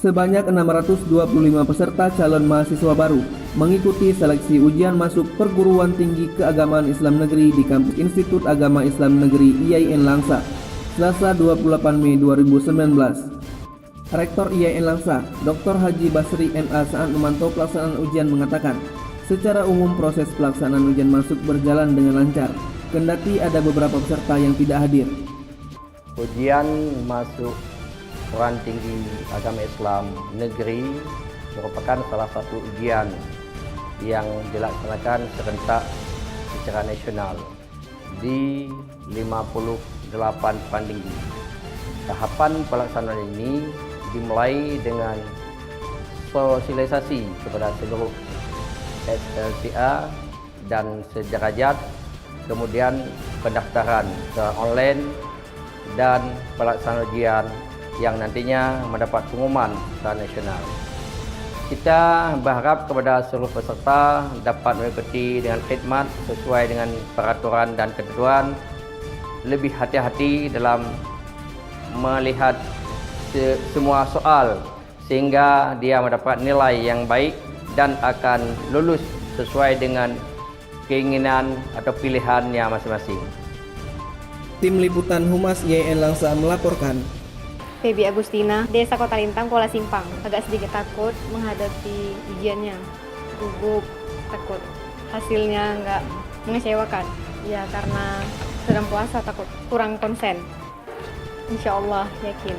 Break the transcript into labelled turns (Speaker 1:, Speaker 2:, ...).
Speaker 1: Sebanyak 625 peserta calon mahasiswa baru mengikuti seleksi ujian masuk perguruan tinggi keagamaan Islam negeri di kampus Institut Agama Islam Negeri IAIN Langsa, Selasa 28 Mei 2019. Rektor IAIN Langsa, Dr. Haji Basri MA saat memantau pelaksanaan ujian mengatakan, secara umum proses pelaksanaan ujian masuk berjalan dengan lancar, kendati ada beberapa peserta yang tidak hadir.
Speaker 2: Ujian masuk Perguruan Tinggi Agama Islam Negeri merupakan salah satu ujian yang dilaksanakan serentak secara nasional di 58 perguruan tinggi. Tahapan pelaksanaan ini dimulai dengan sosialisasi kepada seluruh SLTA dan sederajat, kemudian pendaftaran secara online dan pelaksanaan ujian yang nantinya mendapat pengumuman secara nasional. Kita berharap kepada seluruh peserta dapat mengikuti dengan khidmat sesuai dengan peraturan dan ketentuan, lebih hati-hati dalam melihat semua soal sehingga dia mendapat nilai yang baik dan akan lulus sesuai dengan keinginan atau pilihannya masing-masing.
Speaker 1: Tim Liputan Humas IAIN Langsa melaporkan.
Speaker 3: Febi Agustina, Desa Kota Lintang, Kuala Simpang. Agak sedikit takut menghadapi ujiannya. Gugup, takut hasilnya nggak mengecewakan. Ya karena sedang puasa takut kurang konsen. Insya Allah yakin.